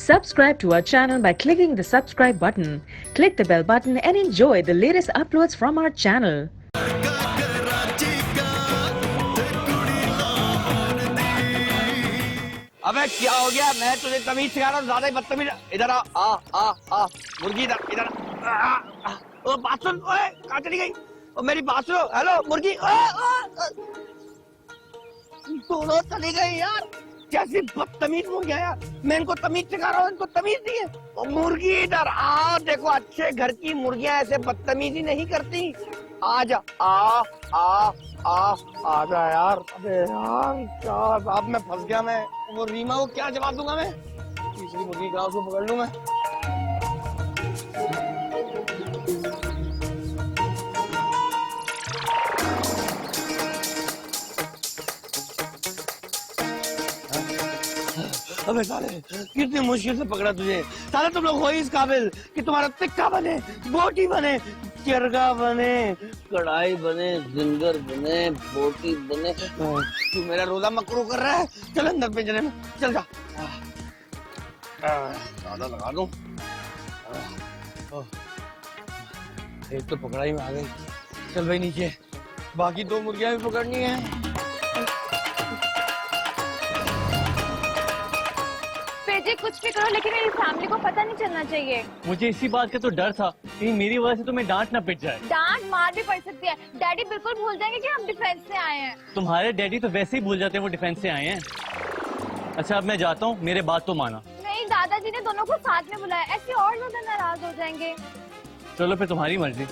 Subscribe to our channel by clicking the subscribe button. Click the bell button and enjoy the latest uploads from our channel. अबे क्या हो गया? मैं तुझे तमीज सिखा रहा हूँ, ज्यादा ही बदतमीज। इधर आ मुर्गी, इधर इधर ओ बात सुन, ओए कहाँ चली गई? ओ मेरी बात सुनो, हेलो मुर्गी, दोनों चली गई यार। कैसी बदतमीज मुर्गियाँ यार, मैं इनको तमीज सिखा रहा हूँ, इनको तमीज नहीं है। ओ मुर्गी इधर आ, देखो अच्छे घर की मुर्गियाँ ऐसे बदतमीजी नहीं करती। आजा आजा यार। अबे यार क्या, अब मैं फंस गया। मैं वो रीमा को क्या जवाब दूंगा? मैं तीसरी मुर्गी का उसको पकड़ लूं मैं। अबे साले कितनी मुश्किल से पकड़ा तुझे। साले तुम लोग हो ही इस काबिल कि तुम्हारा टिक्का बने, बोटी बने, चरगा बने, कढ़ाई बने, जिंगर बने, बोटी बने। तू मेरा रोजा मकरू कर रहा है। चल अंदर पिंजरे में चल जा। ज्यादा लगा दूं। एक तो पकड़ाई में आ गई। चल भाई नीचे, बाकी दो मुर्गियां भी पकड़नी है। कुछ भी करो लेकिन मेरी फैमिली को पता नहीं चलना चाहिए। मुझे इसी बात का तो डर था कि मेरी वजह से तुम्हें डांट ना पिट जाए। डांट मार भी पड़ सकती है। डैडी बिल्कुल भूल जाएंगे कि हम डिफेंस से आए हैं। तुम्हारे डैडी तो वैसे ही भूल जाते हैं वो डिफेंस से आए हैं। अच्छा अब मैं जाता हूँ, मेरे बात तो माना। नहीं, दादाजी ने दोनों को साथ में बुलाया, ऐसे और ज्यादा नाराज हो जाएंगे। चलो फिर तुम्हारी मर्जी।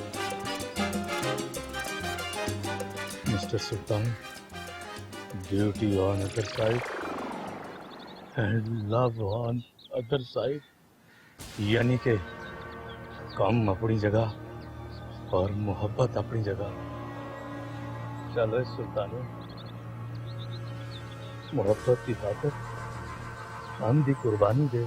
Mister Sultan, duty on other side and love on other side, यानी कि काम अपनी जगह और मोहब्बत अपनी जगह। चलो सुल्तान, मोहब्बत की खातिर हम भी कुर्बानी दे।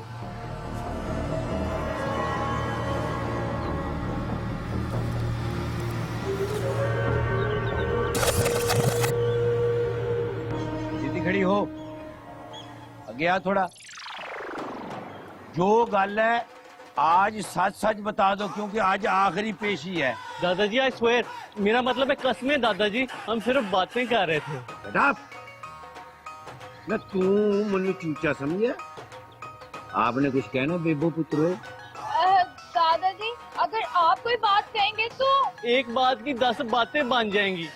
सीधी खड़ी हो, गया थोड़ा। जो गल है आज सच सच बता दो, क्योंकि आज आखिरी पेशी है। दादाजी आई स्वेयर, मेरा मतलब है कसमें दादाजी, हम सिर्फ बातें कर रहे थे। बेटा मैं तू मनु चूचा समझे? आपने कुछ कहना बेबो पुत्रो? दादाजी अगर आप कोई बात कहेंगे तो एक बात की 10 बातें बन जाएंगी।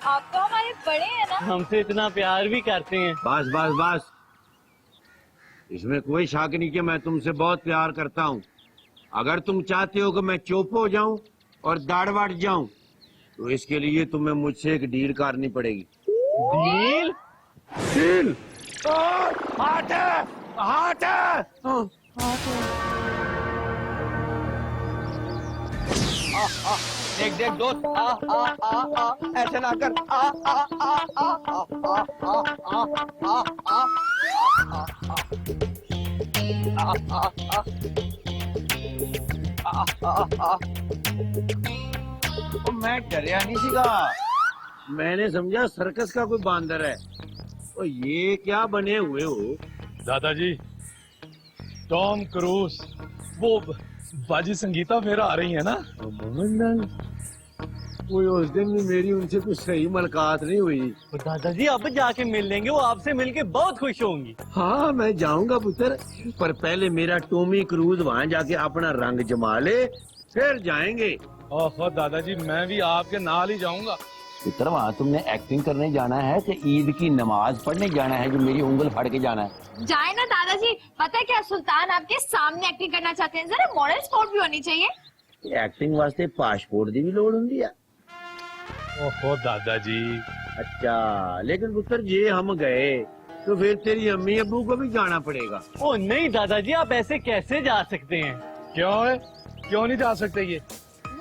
आप तो हमारे बड़े हैं ना। हमसे इतना प्यार भी करते हैं। बस बस बस, इसमें कोई शक नहीं कि मैं तुमसे बहुत प्यार करता हूँ। अगर तुम चाहते हो कि मैं चुप हो जाऊं और दाढ़ बढ़ जाऊं, तो इसके लिए तुम्हें मुझसे एक डील करनी पड़ेगी। डील? डील? हाथ है, हाथ है। देख देख दोस्त, ऐसे ना कर। मैं डरिया नहीं सीगा, मैंने समझा सर्कस का कोई बांदर है। तो ये क्या बने हुए हो? दादाजी, टॉम क्रूज, वो बाजी संगीता फिर आ रही है ना? कोई उस दिन भी मेरी उनसे कुछ सही मुलाकात नहीं हुई। तो दादाजी अब जाके मिल लेंगे, वो आपसे मिलके बहुत खुश होंगी। हाँ मैं जाऊंगा पुत्र, पर पहले मेरा टॉमी क्रूज वहाँ जाके अपना रंग जमा ले, फिर जाएंगे। ओहो दादाजी, मैं भी आपके नाल ही जाऊंगा। पुत्र वहाँ तुमने एक्टिंग करने जाना है कि ईद की नमाज पढ़ने जाना है जो मेरी उंगल फाड़ के जाना है? जाए ना दादाजी, पता है क्या सुल्तान आपके सामने एक्टिंग करना चाहते हैं, जरा मॉडल स्पोर्ट भी होनी चाहिए। एक्टिंग वास्ते पासपोर्ट की भी लोड़ होंगी है। ओहो दादाजी। अच्छा लेकिन पुत्र जे हम गए तो फिर तेरी अम्मी अब्बू को भी जाना पड़ेगा। ओ नहीं दादाजी, आप ऐसे कैसे जा सकते हैं? क्यों है, क्यों नहीं जा सकते? ये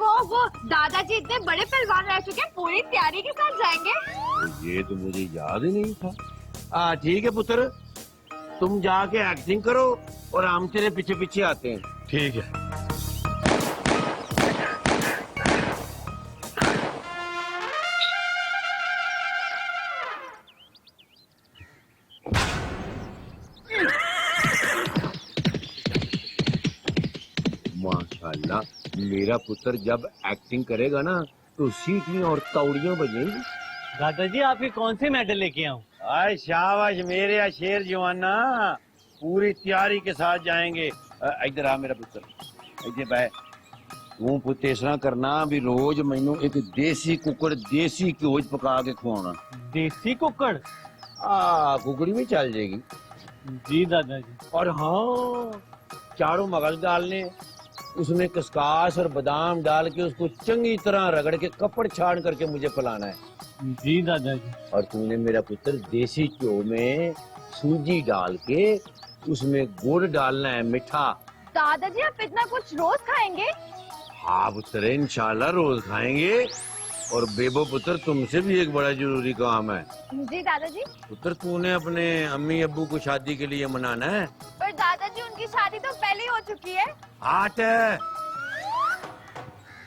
वो दादाजी इतने बड़े पहलवान रह चुके हैं, पूरी तैयारी के साथ जाएंगे। ये तो मुझे याद ही नहीं था। ठीक है पुत्र, तुम जाके एक्टिंग करो और हम तेरे पीछे पीछे आते हैं। ठीक है। माशाल्लाह मेरा पुत्र जब एक्टिंग करेगा ना तो सीटियां और तौड़ियां बजेंगी। दादाजी आपके कौन से मेडल लेके आऊं? आय शाबाश मेरे शेर जवाना, पूरी तैयारी के साथ जाएंगे। इधर आ मेरा पुत्र, इधर बैठ। तू पुत्र इस तरह करना भी रोज मैनू एक देसी कुकड़ देसी घ्यो च पका के खवाना। देसी कुकड़? कुकड़ी भी चल जाएगी। जी दादाजी। और हाँ, चारों मगज डालने, उसमें कस्कास और बादाम डाल के उसको चंगी तरह रगड़ के कपड़ छान करके मुझे पिलाना है। जी दादाजी। और तूने मेरा पुत्र देसी घ्यो में सूजी डाल के उसमें गुड़ डालना है, मीठा। दादाजी आप इतना कुछ रोज खाएंगे? हाँ पुत्र इंशाल्लाह रोज खाएंगे। और बेबो पुत्र तुमसे भी एक बड़ा जरूरी काम है। जी दादाजी। पुत्र तूने अपने अम्मी अब्बू को शादी के लिए मनाना है। पर दादाजी उनकी शादी तो पहले ही हो चुकी है। आठ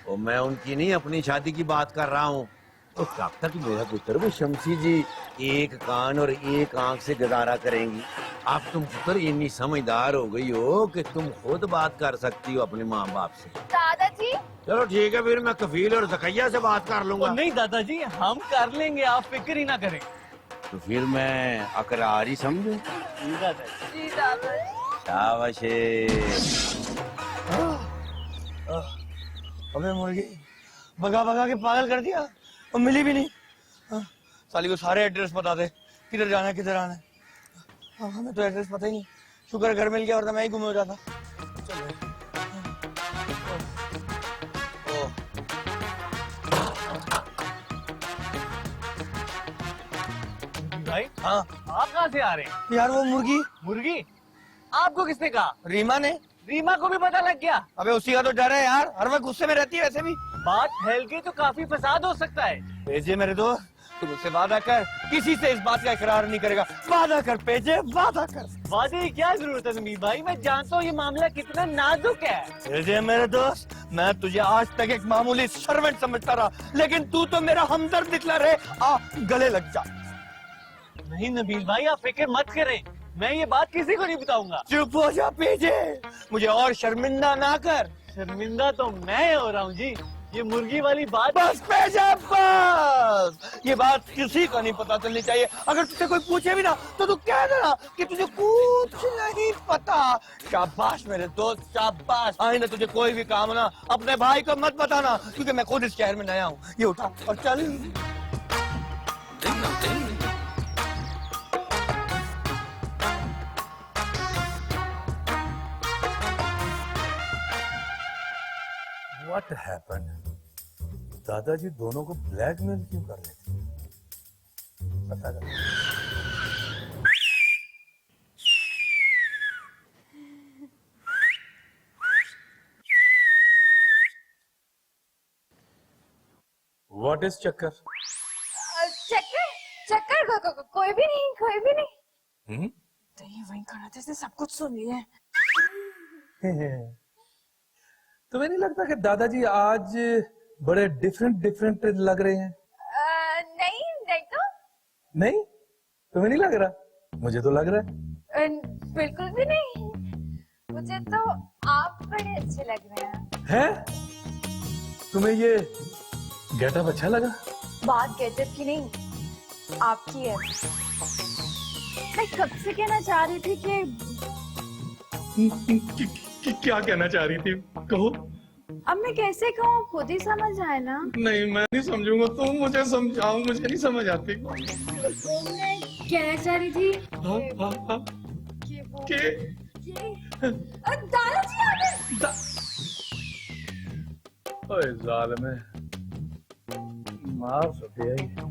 और मैं उनकी नहीं अपनी शादी की बात कर रहा हूँ। तो कब तक मेरा पुत्र वो शमसी जी एक कान और एक आंख से गुजारा करेंगी। अब तुम पुत्र इतनी समझदार हो गई हो कि तुम खुद बात कर सकती हो अपने माँ बाप से। दादाजी चलो ठीक है, फिर मैं कफील और जकैया से बात कर लूंगा। नहीं दादाजी हम कर लेंगे, आप फिक्र ही ना करें। तो फिर मैं अकरार ही समझू। जी दादाजी। जी दादाजी। शाबाश। अबे मुर्गी भगा भगा के पागल कर दिया और मिली भी नहीं। साली को सारे एड्रेस बता दे, किधर जाना है किधर आना है। हमें तो एड्रेस पता ही नहीं। शुक्र घर मिल गया और मैं ही गुम हो जाता। चलो भाई हाँ आप कहाँ से आ रहे हैं? यार वो मुर्गी मुर्गी? आपको किसने कहा? रीमा ने। रीमा को भी पता लग गया? अबे उसी का तो डर है यार, हर वक्त गुस्से में रहती है वैसे भी। बात फैल गई तो काफी फसाद हो सकता है। पेजे मेरे दोस्त, तू मुझसे वादा कर किसी से इस बात का इकरार नहीं करेगा। वादा कर पेजे, वादा कर। वादे की क्या जरूरत है नमीर भाई, मैं जानता हूँ ये मामला कितना नाजुक है। पेजे मेरे दोस्त, मैं तुझे आज तक एक मामूली सर्वेंट समझता रहा, लेकिन तू तो मेरा हमदर्द निकला रहे। आ गले लग जा। नहीं नबील भाई आप फिक्र मत करें, मैं ये बात किसी को नहीं बताऊंगा। चुप हो जा पेजे, मुझे और शर्मिंदा ना कर। शर्मिंदा तो मैं हो रहा हूँ जी, ये मुर्गी वाली बात। बस पेजे बस, ये बात किसी को नहीं पता चलनी चाहिए। अगर तुझसे कोई पूछे भी ना तो तू कह देना कि तुझे कुछ नहीं पता। शाबाश मेरे दोस्त शाबाश। आइंदा तुझे कोई भी काम ना अपने भाई को मत बताना, क्योंकि मैं खुद इस शहर में नया हूँ। ये उठा और चल। What happened? दादाजी दोनों को ब्लैकमेल क्यों कर रहे थे? पता कर। What is चक्कर? चक्कर चक्कर कोई भी नहीं, कोई भी नहीं। तो ये वही खड़ा था, इसने सब कुछ सुन लिया है। तुम्हें नहीं लगता कि दादाजी आज बड़े डिफरेंट लग रहे हैं? नहीं नहीं तो नहीं, तुम्हें नहीं लग रहा? मुझे तो लग रहा है। बिल्कुल भी नहीं, मुझे तो आप बड़े अच्छे लग रहे हैं। हैं? तुम्हें ये गेटअप अच्छा लगा? बात गेटअप की नहीं, आपकी है। मैं कब से कहना चाह रही थी कि क्या कहना चाह रही थी? कहो। अब मैं कैसे कहूँ, खुद ही समझ आए ना। नहीं मैं नहीं समझूंगा, तुम मुझे समझाओ, मुझे नहीं समझ आती। मैं कहना चाह रही थी हाँ। दादाजी आ गए। ओए जालिम, माफ कर दिया।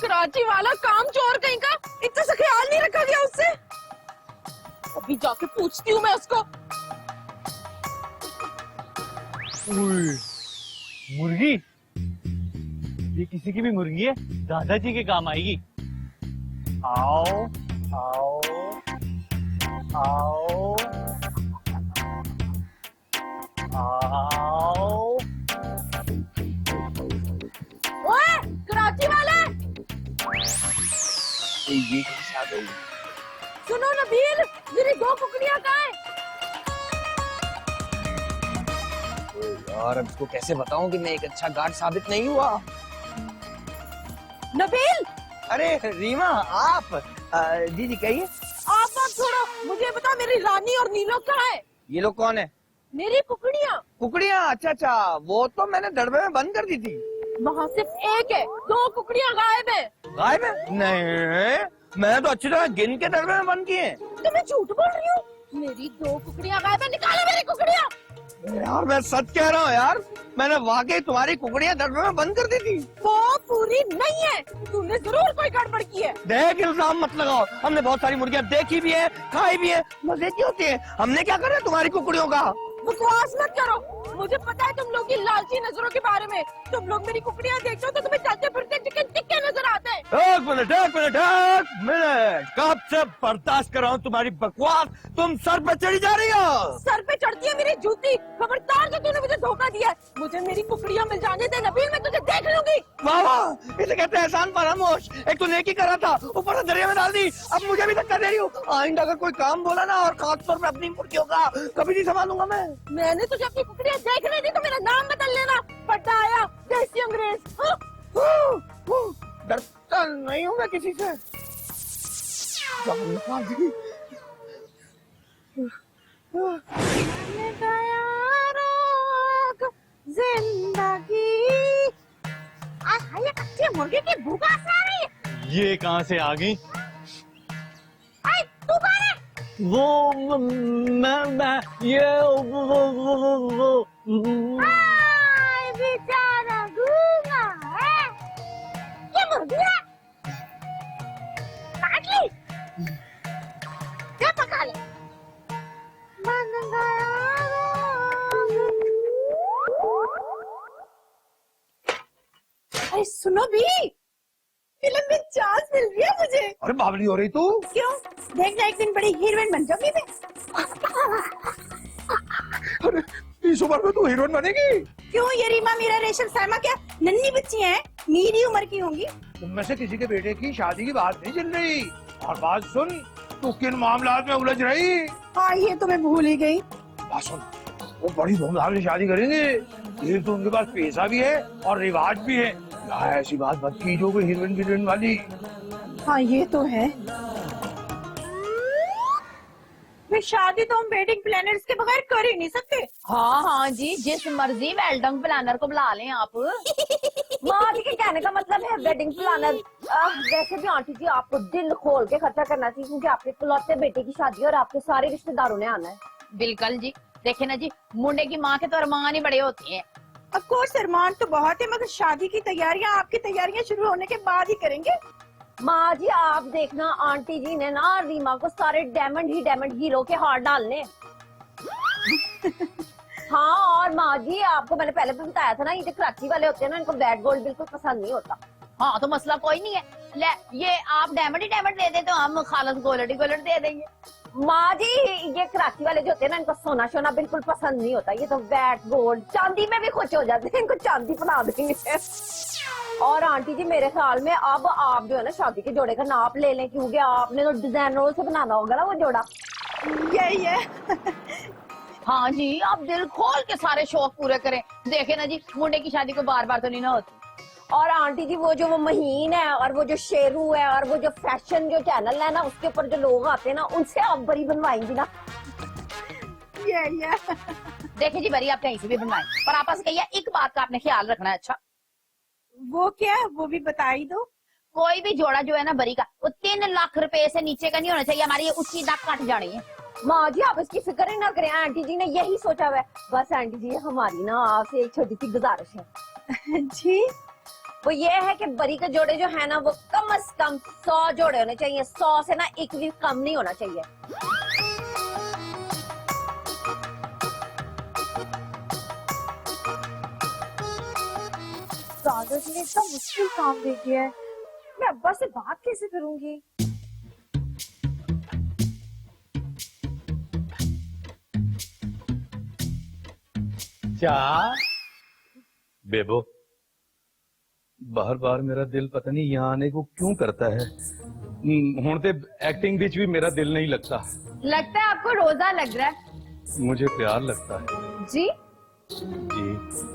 कराची वाला काम चोर कहीं का, इतना सा ख्याल नहीं रखा गया उससे। अभी जाके पूछती हूँ मैं उसको। मुर्गी? ये किसी की भी मुर्गी है, दादाजी के काम आएगी। आओ आओ। आओ आओ। ओए कराची वाले, ये कैसे आ गई? सुनो नबील, मेरी 2 कुकड़ियां कहाँ हैं? यार अब इसको कैसे बताऊं कि मैं एक अच्छा गार्ड साबित नहीं हुआ। नबील, अरे रीमा आप जी जी कहिए। आप बात छोड़ो, मुझे बता मेरी रानी और नीलो कहाँ है? ये लोग कौन है? मेरी कुकड़ियां कुकड़ियाँ? अच्छा अच्छा, वो तो मैंने दड़बे में बंद कर दी थी। वहाँ सिर्फ एक है, 2 कुकड़ियां गायब है। गायब है? नहीं, मैंने तो अच्छी तरह गिन के दड़बे में बंद किए हैं। तो मैं झूठ बोल रही हूँ? मेरी 2 कुकड़ियां गायब है, निकालो मेरी कुकड़ियां। यार मैं सच कह रहा हूँ यार, मैंने वाकई तुम्हारी कुकड़ियाँ दड़बे में बंद कर दी थी। वो पूरी नहीं है, तूने जरूर कोई गड़बड़ की है। देख इल्जाम मत लगाओ, हमने बहुत सारी मुर्गियाँ देखी भी है, खाई भी है, मजे की होती है। हमने क्या करा तुम्हारी कुकड़ियों का? बकवास मत करो, मुझे पता है तुम लोग की लालची नजरों के बारे में। तुम लोग मेरी कुकड़ियां देखते हो तो तुम्हें चलते फिरते चिकन टिक्के नजर आते हैं। एक मिनट एक मिनट एक मिनट, कब से बर्दाश्त कर रहा हूँ तुम्हारी बकवास। तुम सर पे चढ़ी जा रही हो। सर पे चढ़ती है मेरी जूती, खबरदार जो तूने मुझे धोखा दिया है। मुझे मेरी कुकड़ियां मिल जाने दे नबील, मैं तुझे देख लूंगी। वाह वाह, इसे कहते हैं एहसान फरामोश। एक तो नेकी करा था, ऊपर से दरिया में डाल दी, अब मुझे भी धक्का दे रही हो। आइंदा अगर कोई काम बोला ना, और खासतौर पे अपनी मुर्गियों का, कभी नहीं संभालूंगा मैं। मैंने तुझे अपनी कुकड़ियां देखने दी तो मेरा नाम बदल लेना। पट्टा आया देसी अंग्रेज। हाँ? डरता नहीं हूँ मैं किसी से। जान निकाल दी। जिंदगी ये कच्चे मुर्गे की भूख आ रही है। ये कहाँ से आ गई? तू कौन है? वो मैं ये वो बेचारा गूंगा है। ये मुर्गी है, काट ली, क्या पका ले। बन गया। अरे सुनो भी, फिल्म में चांस मिल रही है मुझे। अरे बावली हो रही तू? क्यों? देखना एक दिन बड़ी हीरोइन बन जाऊंगी मैं। अरे इस उम्र में तू हीरोइन बनेगी? क्यों, ये रीमा मीरा रेशम सलमा क्या नन्ही बच्ची हैं? मेरी उम्र की होंगी। तुममें से किसी के बेटे की शादी की बात नहीं चल रही। और बात सुन, तू किन मामलात में उलझ रही? हाँ ये तो मैं भूल ही गई। बात सुन, वो बड़ी धूमधाम से शादी करेंगे। एक तो उनके पास पैसा भी है और रिवाज भी है। यार ऐसी बात मत की जो कोई हीरोइन वाली। हाँ ये तो है। वे शादी तो हम वेडिंग प्लानर्स के बगैर कर ही नहीं सकते। हाँ हाँ जी, जिस मर्जी वेडिंग प्लानर को बुला लें आप। माँ जी के कहने का मतलब है वेडिंग प्लानर। वैसे भी आंटी जी आपको दिल खोल के खर्चा करना चाहिए, क्योंकि आपके इकलौते बेटे की शादी है और आपके सारे रिश्तेदारों ने आना है। बिल्कुल जी, देखे ना जी, मुंडे की माँ के तो अरमान ही बड़े होते हैं। ऑफ कोर्स अरमान तो बहुत है, मगर शादी की तैयारियां आपकी तैयारियां शुरू होने के बाद ही करेंगे। माँ जी आप देखना, आंटी जी ने ना रीमा को सारे डायमंड हीरो के हार डालने। हाँ और माँ जी आपको मैंने पहले भी बताया था ना, ये जो कराची वाले होते हैं ना, इनको ब्लैक गोल्ड बिल्कुल पसंद नहीं होता। हाँ तो मसला कोई नहीं है, ले ये आप डायमंड दे दे तो हम खालस गोल्ड दे देंगे। माँ जी ये कराची वाले जो होते हैं ना, इनको सोना शोना बिल्कुल पसंद नहीं होता। ये तो ब्लैक गोल्ड चांदी में भी खुश हो जाते हैं, इनको चांदी बना देंगे। और आंटी जी मेरे ख्याल में अब आप जो है ना शादी के जोड़े का नाप ले लें, क्योंकि आपने तो डिजाइनरों से बनाना होगा ना वो जोड़ा। यही है। हाँ जी, आप दिल खोल के सारे शौक पूरे करें। देखे ना जी, मुंडे की शादी को बार बार तो नहीं ना होती। और आंटी जी वो जो वो महीन है और वो जो शेरू है और वो जो फैशन जो चैनल है ना, उसके ऊपर जो लोग आते हैं ना, उनसे आप बरी बनवाएंगी ना। देखे जी, बरी आप कहीं से भी बनवाएं, पर आपस कहिए एक बात का आपने ख्याल रखना है। अच्छा वो क्या, वो भी बता ही दो। कोई भी जोड़ा जो है ना बरी का, वो 3 लाख रुपए से नीचे का नहीं होना चाहिए। हमारी ये उसकी दाग कट जानी है। माँ जी आप इसकी फिक्र ही ना करें, आंटी जी ने यही सोचा हुआ है। बस आंटी जी हमारी ना आपसे एक छोटी सी गुजारिश है जी, वो ये है कि बरी के जोड़े जो है ना, वो कम से कम 100 जोड़े होने चाहिए। 100 से ना एक भी कम नहीं होना चाहिए। दादाजी ने इतना मुश्किल काम दे दिया है, मैं अब्बा से बात कैसे करूंगी? अच्छा बेबो, बार बार मेरा दिल पता नहीं यहाँ आने को क्यों करता है। हुण ते एक्टिंग बीच भी मेरा दिल नहीं लगता। लगता है आपको रोजा लग रहा है मुझे प्यार लगता है जी। जी।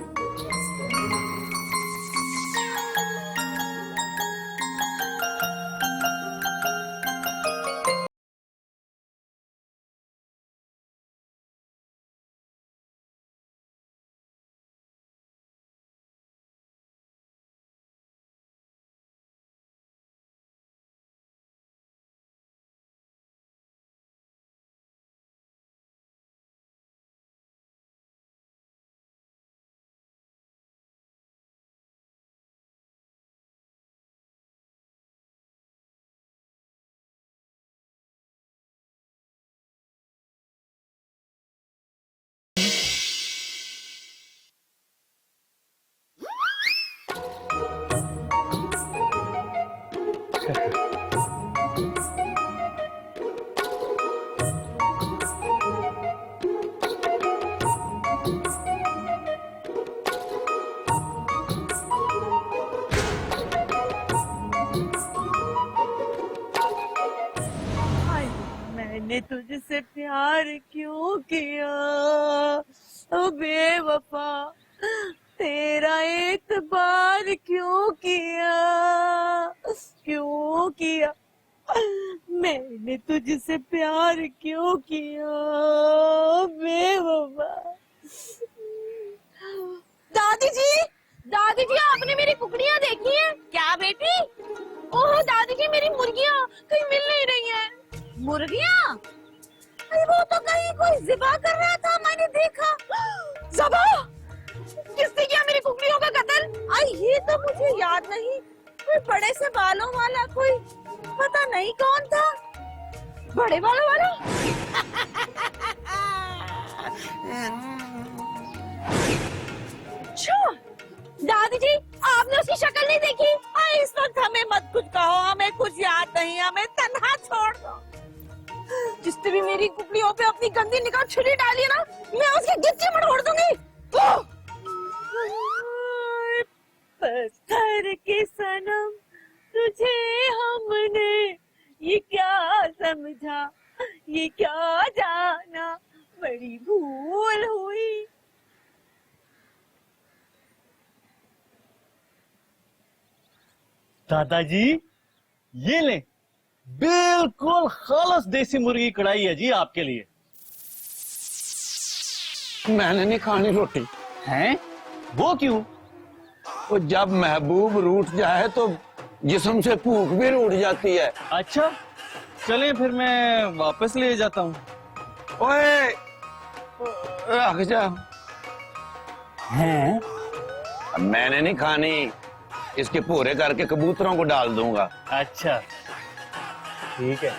मैंने तुझसे प्यार क्यों किया ओ बेवफा, तेरा एतबार क्यों किया, क्यों किया, मैंने तुझसे प्यार क्यों किया ओ बेवफा। दादी जी आपने मेरी कुकड़ियाँ देखी हैं क्या बेटी? ओह दादी जी मेरी मुर्गियाँ कहीं मिल नहीं रही हैं। मुर्गियाँ? अरे वो तो कहीं कोई ज़िबा कर रहा था, मैंने देखा। ज़िबा? किसने किया मेरी कुकड़ियों का कत्ल? आई ये तो मुझे याद नहीं। कोई बड़े से बालों वाला, कोई पता नहीं कौन था। बड़े बालों वाला? अच्छा दादी जी आपने उसकी शक्ल नहीं देखी? इस वक्त हमें मत कुछ कहो, हमें कुछ याद नहीं, हमें तन्हा छोड़ दो। जिसने भी मेरी कुकड़ियों पे अपनी गंदी निगाह छुरी डाली है ना, मैं उसके गिच्चे मरोड़ दूंगी। पत्थर के सनम तुझे हमने ये क्या समझा, ये क्या जाना, बड़ी भूल हुई। दादाजी ये ले, बिल्कुल खालस देसी मुर्गी कढ़ाई है जी आपके लिए। मैंने नहीं खानी रोटी। हैं? वो क्यों? वो जब महबूब रूठ जाए तो जिस्म से भूख भी रूठ जाती है। अच्छा चलें फिर मैं वापस ले जाता हूँ। ओए रख जा। हैं? मैंने नहीं खानी, इसके पूरे करके कबूतरों को डाल दूंगा। अच्छा ठीक है।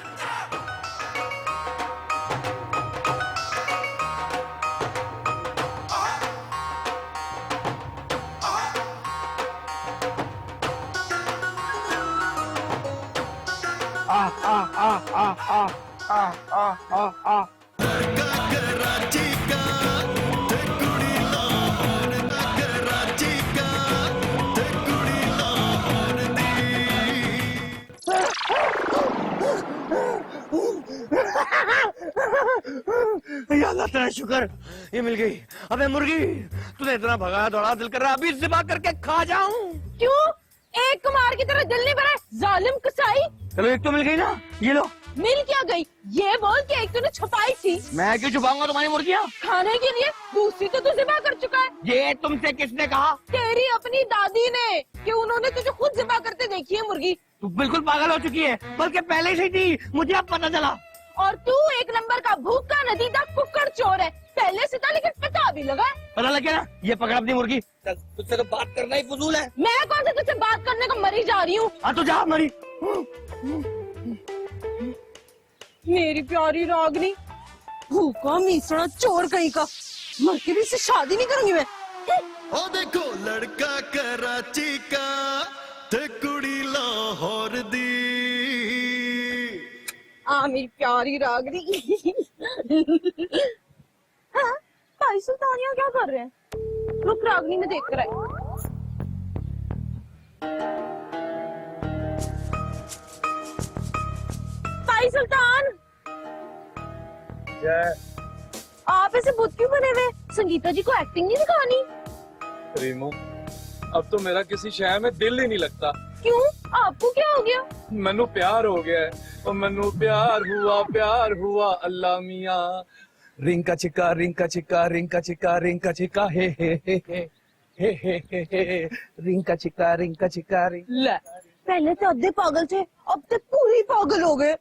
आ आ आ आ आ आ आ आ आ या अल्लाह तेरा शुक्र, ये मिल गई। अबे मुर्गी, तूने इतना भगाया दौड़ा, दिल कर रहा अभी ज़िबा करके खा जाऊं। क्यों? एक कुमार की तरह दिल नहीं भरा? जालिम कसाई। चलो एक तो मिल गई ना, ये लो। मिल क्या गई? ये बोल के एक तूने छुपाई थी। मैं क्यों छुपाऊंगा तुम्हारी मुर्गियाँ? खाने के लिए दूसरी तो तू ज़िबा कर चुका है। ये तुमसे किसने कहा? तेरी अपनी दादी ने, कि उन्होंने तुझे खुद ज़िबा करते देखी है मुर्गी। तू बिल्कुल पागल हो चुकी है, बल्कि पहले से ही थी, मुझे अब पता चला। और तू एक नंबर का भूखा नदीदा कुक्कड़ चोर है। पहले से था लेकिन पता भी लगा। पता लग गया ना? ये पकड़ अपनी मुर्गी। चल तुझसे तो बात करना ही फजूल है। मैं कौन से तुझसे बात करने को मरी जा रही हूँ? हाँ तो जा मरी। मेरी प्यारी रागनी, भूखा मीसड़ा चोर कहीं का, मर के भी इससे शादी नहीं करूंगी मैं। ओ देखो लड़का कराची का ते कुड़ी लाहौर दी। मेरी प्यारी रागनी। हाँ, भाई सुल्तानिया क्या कर रहे हैं? रुक रागनी में देख कर आई। भाई सुल्तान, आप ऐसे बुत क्यों बने हुए? संगीता जी को एक्टिंग नहीं दिखानी? रीमो, अब तो मेरा किसी शहर में दिल ही नहीं लगता। क्यों, आपको क्या हो गया? मनु प्यार हो गया है, और मनु प्यार हुआ अल्लाह मियाँ। रिंका चिका रिंका चिका रिंका चिका रिंका चिका हे हे हे हे हे हे हे हे रिंका चिका रिंग। ले, पहले तो अद्धे पागल थे, अब तो पूरी पागल हो गए।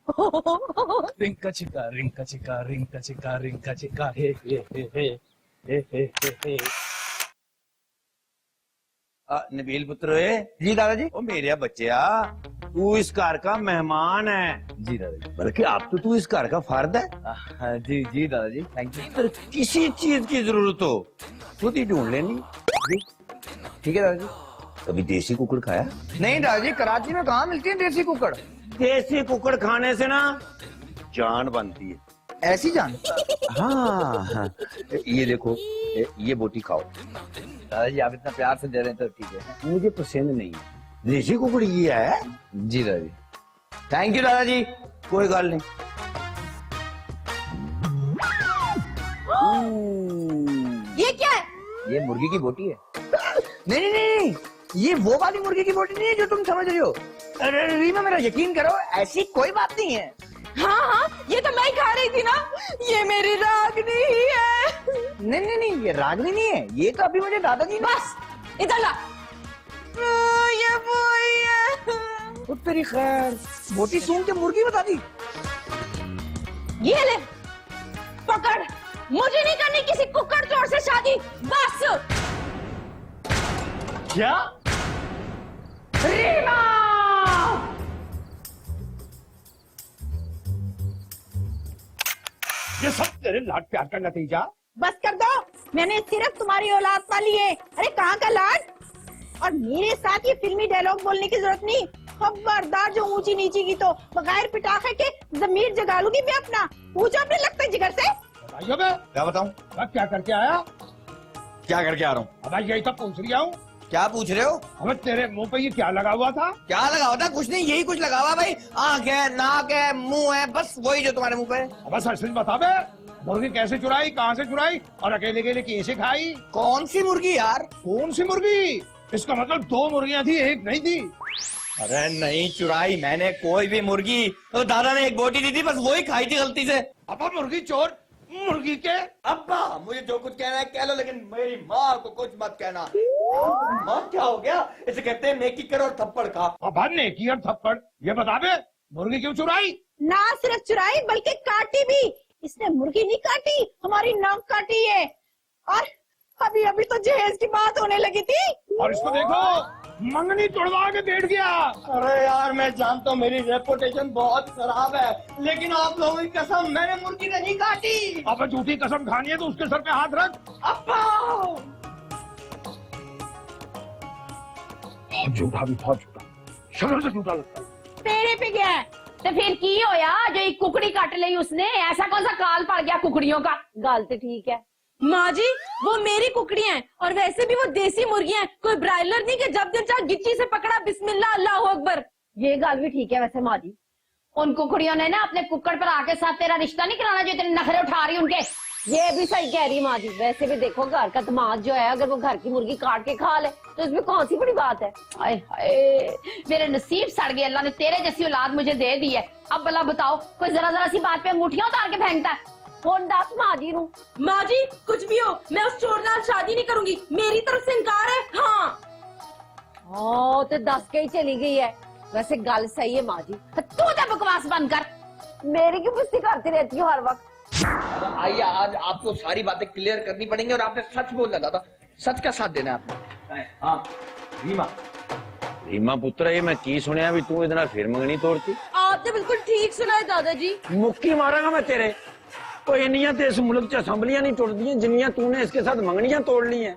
रिंका चिका रिंका चिका रिंका चिका रिंका चिका हे हे हे हे हे हे हे हे। नबील पुत्र जी दादाजी। ओ मेरे बच्चिया, तू इस घर का मेहमान है। जी दादाजी। बल्कि अब तो तू इस घर का फर्द है। जी जी दादाजी, थैंक यू। अगर किसी चीज की जरूरत हो खुद ही ढूंढ लेनी। ठीक है दादाजी। कभी देसी कुकड़ खाया? नहीं दादाजी, कराची में कहाँ मिलती है देसी कुकड़? देसी कुकड़ खाने से ना जान बनती है। ऐसी जान? हाँ, हाँ। ये देखो, ये बोटी खाओ। दादाजी आप इतना प्यार से दे रहे हैं तो ठीक है। मुझे पसंद नहीं है। देसी कुकड़ ये है। जी दादाजी। थैंक यू दादाजी। कोई गल नहीं। ये क्या है? ये मुर्गी की बोटी है। नहीं नहीं नहीं, ये वो वाली मुर्गी की बोटी नहीं है जो तुम समझ रही हो। अरे रीमा, मेरा यकीन करो, ऐसी कोई बात नहीं है। हाँ हाँ, ये तो मैं खा रही थी ना। ये मेरी रागनी ही है। नहीं नहीं नहीं, ये रागनी नहीं है, ये तो अभी मुझे दादाजी। बस इधर ला। ये वही है। तो तेरी खैर, बोटी सूंघ के मुर्गी बता दी। ये ले, पकड़। मुझे नहीं करनी किसी कुक्कड़ चोर से शादी, बस। क्या? रीमा! ये सब तेरे लाड प्यार का नतीजा? बस कर दो, मैंने सिर्फ तुम्हारी औलाद पाली है। अरे कहाँ का लाड? और मेरे साथ ये फिल्मी डायलॉग बोलने की जरूरत नहीं। खबरदार जो ऊंची नीची की तो बगैर पिटाखे के जमीर जगा लूंगी मैं अपना। पूछो अपने लगता है जिगर से। बताइए बे। क्या बताऊं? अब क्या करके आया? क्या करके आ रहा हूँ? अब यही तो पूछ रही हूँ। क्या पूछ रहे हो? अब तेरे मुंह पे ये क्या लगा हुआ था? क्या लगा हुआ था? कुछ नहीं, यही कुछ लगा हुआ भाई। आँख है, नाक है, मुंह है, बस वही जो तुम्हारे मुंह पे है। अब सच बता बे, मुर्गी कैसे चुराई, कहाँ से चुराई और अकेले अकेले कैसे खाई? कौन सी मुर्गी यार? कौन सी मुर्गी? इसका मतलब 2 मुर्गियां थी, एक नहीं थी। अरे नहीं चुराई मैंने कोई भी मुर्गी। तो दादा ने एक बोटी दी थी, बस वही खाई थी गलती से। अब मुर्गी चोर, मुर्गी के अब्बा मुझे जो कुछ कहना है कह लो, लेकिन मेरी माँ को कुछ मत कहना। माँ क्या हो गया? इसे कहते हैं नेकी कर और थप्पड़ खा। अब नेकी और थप्पड़, ये बता बे, मुर्गी क्यों चुराई? ना सिर्फ चुराई बल्कि काटी भी। इसने मुर्गी नहीं काटी, हमारी नाक काटी है। और अभी अभी तो जहेज की बात होने लगी थी। और इसको देखो, मंगनी तोड़वा के बैठ गया। अरे यार मैं जानता हूँ मेरी रेपुटेशन बहुत खराब है, लेकिन आप लोगों की कसम मैंने मुर्गी नहीं काटी। अब झूठी कसम खानी है तो उसके सर पे हाथ रख। अब्बा बहुत झूठा, भी बहुत झूठा, शक्ल से झूठा लगता है। तेरे पे गया है तो फिर की होया जो एक कुकड़ी काट ली उसने? ऐसा कौन सा काल पड़ गया कुकड़ियों का? गल तो ठीक है माँ जी, वो मेरी कुकड़ियां हैं और वैसे भी वो देसी मुर्गियां हैं, कोई ब्रायलर नहीं कि जब दिल चाह गिच्ची से पकड़ा बिस्मिल्लाह अल्लाह अकबर। ये गल भी ठीक है वैसे माँ जी। उन कुकड़ियों ने ना अपने कुक्कड़ पर आके साथ तेरा रिश्ता नहीं कराना जो तेरे नखरे उठा रही उनके। ये भी सही कह रही माँ जी। वैसे भी देखो घर का दामाद जो है, अगर वो घर की मुर्गी काट के खा ले तो इसमें कौन सी बड़ी बात है। हाय हाय, मेरे नसीब सड़ गए, अल्लाह ने तेरे जैसी औलाद मुझे दे दी है। अब भला बताओ, कोई जरा जरा सी बात पे अंगूठियां उतार के फेंकता है? कौन दस माँ जी नू? माँ जी कुछ भी हो, मैं उस चोर नाल शादी नहीं करूंगी, मेरी तरफ से इनकार है। हाँ तो दस के ही चली गई है। वैसे गल सही है माँ जी। तू तो बकवास बंद कर। मेरी क्यों पुष्टि करती रहती हो हर वक्त? आइए आज आपको सारी बातें क्लियर करनी पड़ेंगी और आपने सच बोलना था, सच का साथ देना है आपने। हाँ रीमा, रीमा पुत्र ये मैं की सुनिया भी तू इतना फिर मंगनी तोड़ती? आपने बिल्कुल ठीक सुना है दादाजी। मुक्की मारांगा मैं तेरे। कोई इन्नियां तो इस मुल्क च असम्बलियां नहीं तोड़ती जिन्नियां तूने इसके साथ मंगनियां तोड़ ली हैं।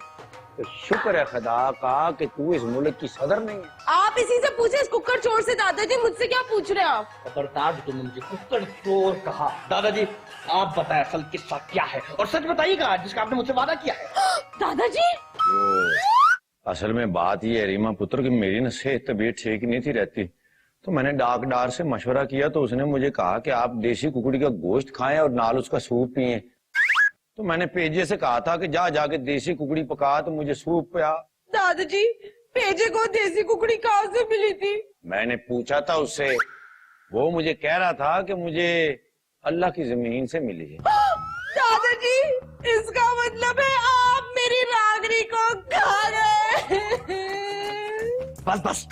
तो शुक्र है खुदा का कि तू इस मुल्क की सदर नहीं है। आप इसी से पूछे इस कुक्कड़ चोर से। दादाजी मुझसे क्या पूछ रहे हैं आप? खबरदार तुमने मुझे कुक्कड़ चोर कहा। दादाजी आप बताएं असल किस्सा क्या है और सच बताइएगा जिसका आपने मुझसे वादा किया है। दादाजी असल में बात ये है रीमा पुत्र कि मेरी ना सेहत तबीयत ठीक नहीं थी रहती, तो मैंने डॉक्टर से मशवरा किया तो उसने मुझे कहा कि आप देसी कुकड़ी का गोश्त खाएं और नाल उसका सूप पिए। तो मैंने पेजे से कहा था कि जा जाके देसी कुकड़ी पका, तो मुझे सूप पिया। दादाजी, पेजे को देसी कुकड़ी कहाँ से मिली थी? मैंने पूछा था उससे, वो मुझे कह रहा था कि मुझे अल्लाह की जमीन से मिली है। दादाजी, इसका मतलब है आप मेरी रागनी को खा गए। बस बस,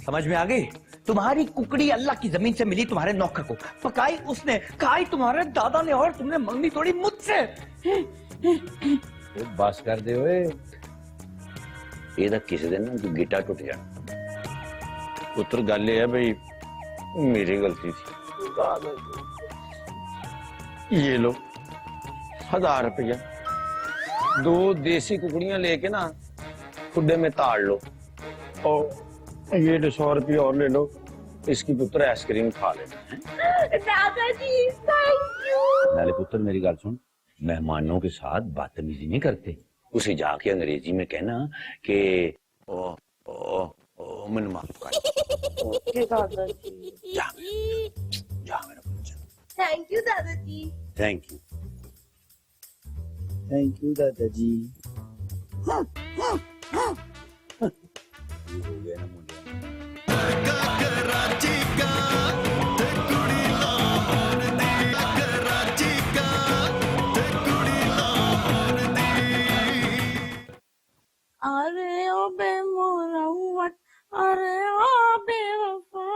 समझ में आ गई? तुम्हारी कुकड़ी अल्लाह की जमीन से मिली तुम्हारे नौकर को, पकाई उसने, खाई तुम्हारे दादा ने, और तुमने मंगनी तोड़ी मुझसे। तो बस कर दे ओए, ये तो किसी दिन ना गिटा टूट जाना। पुत्र गल है भाई मेरी गलती थी। ये लो 1000 रुपया, 2 देसी कुकड़ियां लेके ना खुड्डे में ताड़ लो, और ये 100 रुपया और ले लो, इसकी पुत्र आइसक्रीम खा लेना। दादाजी थैंक यू। नाले पुत्र मेरी गल सुन, मेहमानों के साथ बदतमीजी नहीं करते। उसे जाके अंग्रेजी में कहना कि ओ मन माफ कर। ओके दादाजी। जा जा मेरा पुत्र। थैंक यू दादाजी। Thank you. थैंक यू दादाजी। ये हो गया ना मुझे। लड़का कराची का ते कुड़ी लाहौर दी, कराची का ते कुड़ी लाहौर दी। अरे ओ बेमुरवत, अरे ओ बेवफा,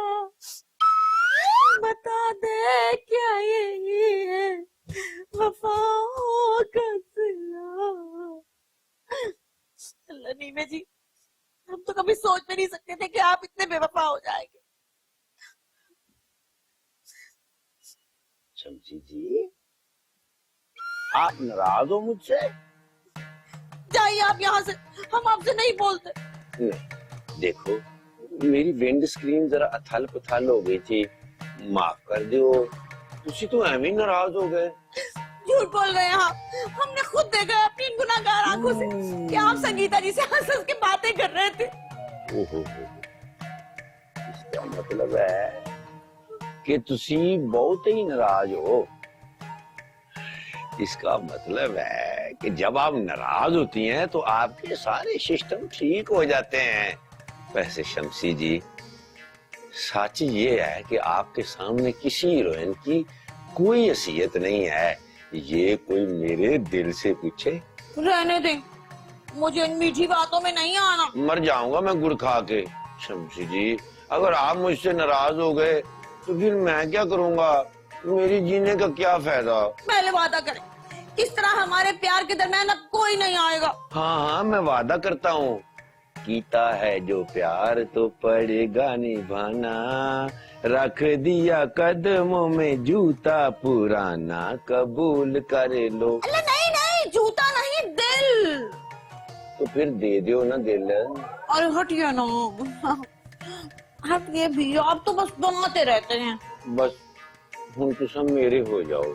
बता दे क्या यही है वफाओं का सिला। अल्लाह नीमे जी, हम तो कभी सोच भी नहीं सकते थे कि आप इतने बेवफा हो जाएंगे। शमसी जी, आप नाराज हो मुझसे? जाइए आप यहाँ से, हम आपसे नहीं बोलते। नहीं, देखो मेरी विंड स्क्रीन जरा अथल पथल हो गई थी, माफ कर दो। तुसी तो एवं नाराज हो गए। झूठ बोल रहे हैं आप, हमने खुद देखा है अपनी गुनाहगार आंखों से कि आप संगीता जी से हंस हंस के बातें कर रहे थे। ओहो, इसका मतलब है कि तुसी बहुत ही नाराज हो। इसका मतलब है कि जब आप नाराज होती हैं तो आपके सारे सिस्टम ठीक हो जाते हैं। वैसे शमसी जी, सच ये है कि आपके सामने किसी हीरोइन की कोई हैसियत नहीं है, ये कोई मेरे दिल से पूछे। रहने दें, मुझे इन मीठी बातों में नहीं आना। मर जाऊंगा मैं गुड़ खा के। शमसी जी, अगर आप मुझसे नाराज हो गए तो फिर मैं क्या करूंगा? मेरी जीने का क्या फायदा? पहले वादा करें, इस तरह हमारे प्यार के दरमियान अब कोई नहीं आएगा। हाँ, मैं वादा करता हूँ। कीता है जो प्यार तो पड़ेगा निभाना, रख दिया कदमों में जूता पुराना, कबूल कर लो। अल्लाह नहीं नहीं, जूता नहीं दिल। तो फिर दे दो ना दिल। अरे हटिए ना, हटिए भी, आप तो बस बनाते रहते हैं। बस हम तो सब मेरे हो जाओ।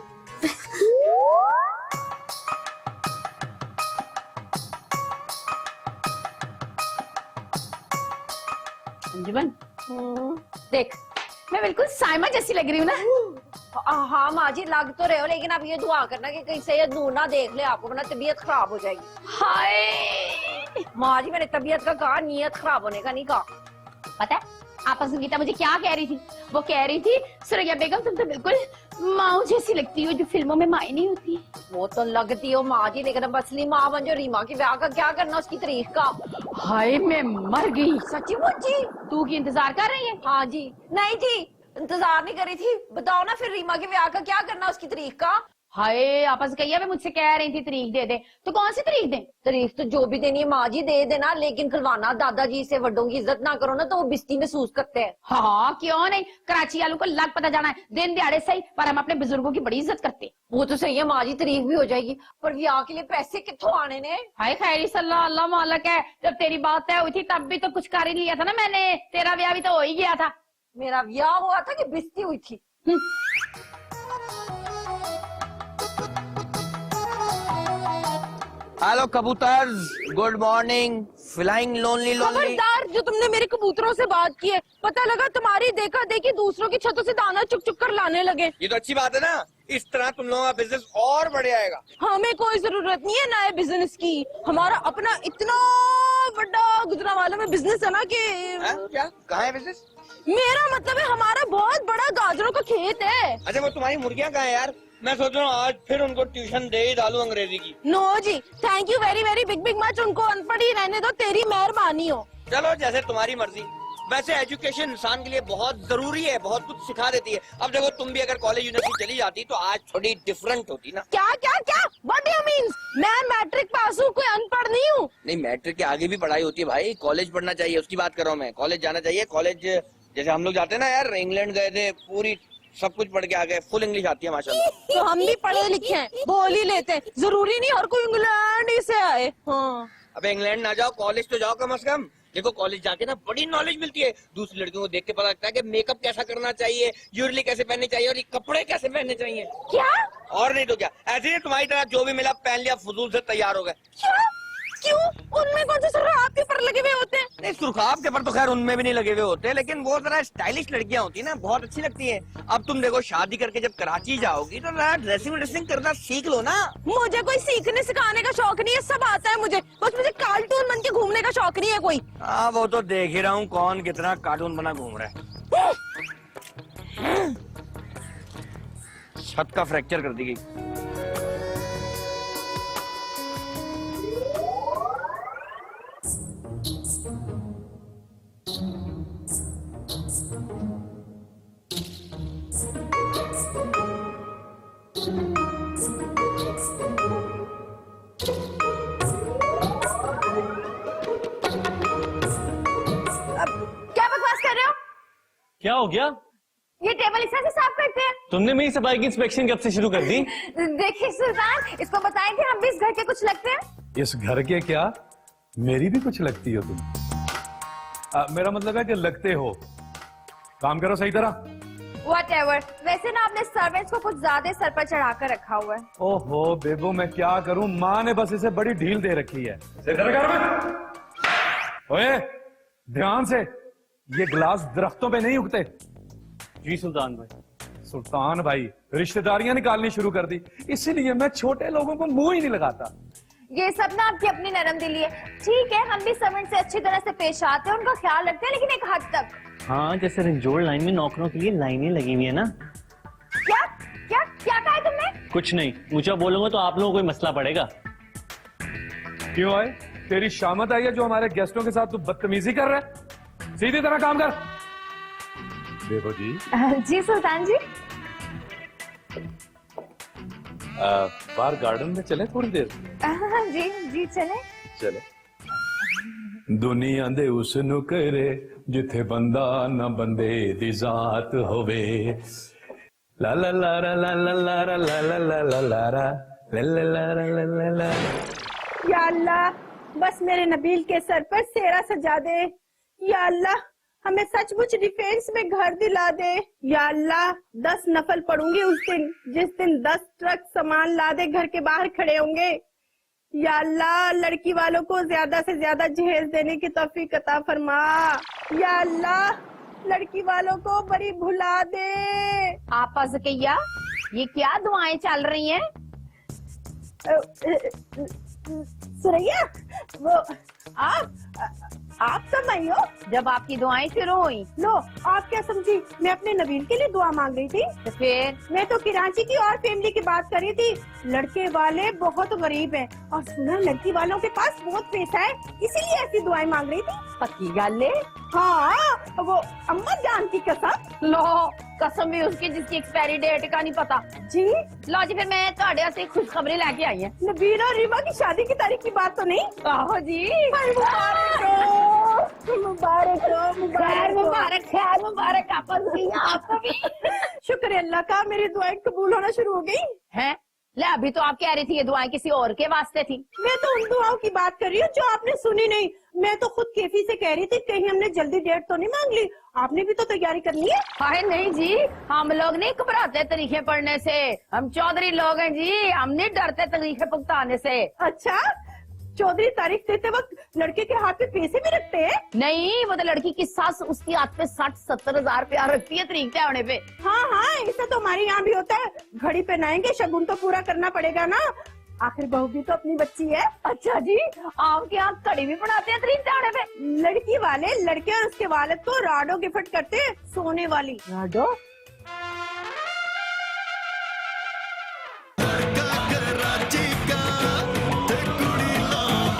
अंजुमन, देख मैं बिल्कुल साइमा जैसी लग रही हूँ ना? हाँ माँ जी, लग तो रहे हो, लेकिन आप ये दुआ करना कि कहीं से ये नूर ना देख ले आपको, वरना तबीयत खराब हो जाएगी। हाय माँ जी, मैंने तबीयत का कहा, नीयत खराब होने का नहीं कहा। पता है आपस में गीता मुझे क्या कह रही थी? वो कह रही थी सुरैया बेगम तुम तो बिल्कुल माँ जैसी लगती हो जो फिल्मों में माँ नहीं होती। वो तो लगती हो माँ जी, लेकिन अब असली माँ बन जो रीमा की ब्याह का क्या करना उसकी तारीख का। हाय मैं मर गई। सच्ची मुच्ची? तू की इंतजार कर रही है? हाँ जी। नहीं जी, इंतजार नहीं करी थी। बताओ ना फिर रीमा के ब्याह का क्या करना उसकी तारीख का। हाय आपस कहिए मैं मुझसे कह रही थी तारीख दे दे, तो कौन सी तारीख दे? तारीख तो जो भी देनी है माँ जी दे देना, लेकिन खुलवाना। दादाजी से बड़ों की इज्जत ना करो ना तो वो बिस्ती महसूस करते हैं। हाँ क्यों नहीं, कराची वालों को लग पता जाना है, दिन दिहाड़े सही, पर हम अपने बुजुर्गों की बड़ी इज्जत करते। वो तो सही है माँ जी, तारीख भी हो जाएगी, पर ब्याह के लिए पैसे कितों आने ने? हाय खैरी सल्ला अल्लाह मालक है, जब तेरी बात तय हुई थी तब भी तो कुछ कर ही लिया था ना मैंने, तेरा ब्याह भी तो हो ही गया था। मेरा ब्याह हुआ था कि बिस्ती हुई थी? हेलो कबूतर, good morning. Flying lonely lonely. खबरदार, जो तुमने मेरे कबूतरों से बात की है, पता लगा तुम्हारी देखा देखी दूसरों की छतों से दाना चुक चुक कर लाने लगे। ये तो अच्छी बात है ना, इस तरह तुम लोगों का बिजनेस और बढ़ जाएगा। हमें कोई जरूरत नहीं है नए बिजनेस की, हमारा अपना इतना बड़ा गुजरांवाला में बिजनेस है ना कि क्या कहाँ है बिजनेस? मेरा मतलब है हमारा बहुत बड़ा गाजरों का खेत है। अच्छा वो तुम्हारी मुर्गियाँ कहाँ है यार? मैं सोच रहा हूँ आज फिर उनको ट्यूशन दे ही डालू अंग्रेजी की। नो जी, thank you very very big big much. उनको अनपढ़ ही रहने दो, तेरी मेहरबानी हो। चलो जैसे तुम्हारी मर्जी। वैसे एजुकेशन इंसान के लिए बहुत जरूरी है, बहुत कुछ सिखा देती है। अब देखो तुम भी अगर कॉलेज यूनिवर्सिटी चली जाती तो आज थोड़ी डिफरेंट होती ना। क्या क्या क्या व्हाट डू यू मीन? मैं मैट्रिक पास हूँ, कोई अनपढ़ नहीं हूँ। नहीं, मैट्रिक के आगे भी पढ़ाई होती है भाई, कॉलेज पढ़ना चाहिए, उसकी बात कर रहा हूँ मैं। कॉलेज जाना चाहिए। कॉलेज जैसे हम लोग जाते हैं ना यार, इंग्लैंड गए थे, पूरी सब कुछ पढ़ के आ गए, फुल इंग्लिश आती है माशाल्लाह। तो हम भी पढ़े लिखे हैं, बोल ही लेते हैं, जरूरी नहीं हर कोई इंग्लैंड ही से आए। हाँ। अब इंग्लैंड ना जाओ, कॉलेज तो जाओ कम से कम। देखो कॉलेज जाके ना बड़ी नॉलेज मिलती है। दूसरी लड़कियों को देख के पता लगता है कि मेकअप कैसा करना चाहिए, ज्वेलरी कैसे पहननी चाहिए और ये कपड़े कैसे पहनने चाहिए। क्या? और नहीं तो क्या, ऐसे ही तुम्हारी तरह जो भी मिला पहन लिया, फजूल से तैयार हो गए। क्या? क्यों? उनमें कौन से सुराख के पर लगे हुए होते हैं? नहीं, सुर्खाब के पर तो खैर उनमें भी नहीं लगे हुए होते, लेकिन वो जरा स्टाइलिश लड़कियां होती है ना, बहुत अच्छी लगती है। अब तुम देखो शादी करके जब कराची जाओगी तो जरा ड्रेसिंग करना सीख लो ना। मुझे कोई सीखने सिखाने का शौक नहीं है, सब आता है मुझे, बस मुझे कार्टून बन के घूमने का शौक नहीं है कोई। हाँ वो तो देख ही रहा हूँ, कौन कितना कार्टून बना घूम रहा है। छत का फ्रैक्चर कर दी गई। क्या बकवास कर रहे हो? क्या हो गया? ये टेबल इस तरह से साफ करते हैं? तुमने मेरी सफाई की इंस्पेक्शन कब से शुरू कर दी? देखिए सुल्तान, इसको बताएं कि हम भी इस घर के कुछ लगते हैं। इस घर के क्या, मेरी भी कुछ लगती हो तुम। मेरा मतलब है कि लगते हो। काम करो सही तरह। Whatever. वैसे ना आपने सर्वेंट्स को कुछ ज्यादा सर पर चढ़ा कर रखा हुआ है। ओहो बेबो, मैं क्या करूं, माँ ने बस इसे बड़ी ढील दे रखी है। ओए ध्यान से, ये गिलास दरख्तों पे नहीं उगते। जी सुल्तान भाई। सुल्तान भाई, रिश्तेदारियां निकालनी शुरू कर दी, इसीलिए मैं छोटे लोगों को मुंह ही नहीं लगाता। ये सब ना आपकी अपनी नरम दिली है। ठीक है, हम भी सर्वेंट से अच्छी तरह से पेश आते हैं, उनका ख्याल रखते हैं, लेकिन एक हद तक। हाँ, जैसे रंजोड़ लाइन में नौकरों के लिए लाइनें लगी हुई है ना। क्या क्या क्या कहा है तुमने? कुछ नहीं, ऊंचा बोलूंगा तो आप लोगों को कोई मसला पड़ेगा। क्यों आए? तेरी शामत आई है जो हमारे गेस्टों के साथ तू बदतमीजी कर रहा है? सीधी तरह काम कर। देखो जी। जी सुल्तान जी। बाहर गार्डन में चले थोड़ी देर। जी जी चले। चले। दुनिया दे उसनु करे जिथे बंदा न बंदे दी जात होवे। ला ला ला ला ला ला ला ला ला ला ला ला ला ला ला ला ला। या अल्लाह, बस मेरे नबील के सर पर सेहरा सजा दे। या अल्लाह, हमें सचमुच डिफेंस में घर दिला दे। या अल्लाह, 10 नफल पढ़ूंगी उस दिन जिस दिन 10 ट्रक सामान लादे घर के बाहर खड़े होंगे। या अल्लाह, लड़की वालों को ज्यादा से ज्यादा जहेज देने की तौफीक अता फरमा। या अल्लाह, लड़की वालों को बड़ी भुला दे। आपा ज़किया, ये क्या दुआएं चल रही हैं? सुरैया, वो आप सब आई हो? जब आपकी दुआएं शुरू हुई। लो, आप क्या समझी मैं अपने नबील के लिए दुआ मांग रही थी? तो फिर मैं तो कराची की और फैमिली की बात कर रही थी। लड़के वाले बहुत गरीब हैं और सुना लड़की वालों के पास बहुत पैसा है, इसीलिए ऐसी दुआएं मांग रही थी। पक्की गल है? हाँ, वो अम्मा जान की कसम। लो, कसम भी उसकी जिसकी एक्सपायरी डेट का नहीं पता। जी लो जी, फिर मैं ਤੁਹਾਡੇ वास्ते खुशखबरी लेके आई है। नबील और रीमा की शादी की तारीख की बात तो नहीं? आहो जी। मुबारक हो, मुबारक हो, खैर मुबारक, खैर मुबारक आपको भी। शुक्र है अल्लाह का, मेरी दुआएं कबूल होना शुरू हो गई हैं? ले, अभी तो आप कह रही थी ये दुआएं किसी और के वास्ते थी। मैं तो उन दुआओं की बात कर रही हूँ जो आपने सुनी नहीं। मैं तो खुद कैफी से कह रही थी कहीं हमने जल्दी डेट तो नहीं मांग ली। आपने भी तो तैयारी करनी है। हाय नहीं जी, हम लोग नहीं घबराते तरीके पढ़ने से, हम चौधरी लोग हैं जी, हम नहीं डरते तरीके भुगताने से। अच्छा, चौधरी तारीख देते वक्त लड़के के हाथ में पैसे भी रखते हैं? नहीं, वो तो लड़की की सास उसकी हाथ पे 60-70 हजार रुपया रखती है तरीक तय होने पे। हाँ हाँ, ऐसा तो हमारे यहाँ भी होता है। घड़ी पहनाएंगे, शगुन तो पूरा करना पड़ेगा ना, आखिर बहू भी तो अपनी बच्ची है। अच्छा जी, आपके यहाँ कड़ी भी बनाते हैं तरीक तय होने पे? लड़की वाले लड़के और उसके वालिद को राडो गिफ्ट करते हैं, सोने वाली। राडो?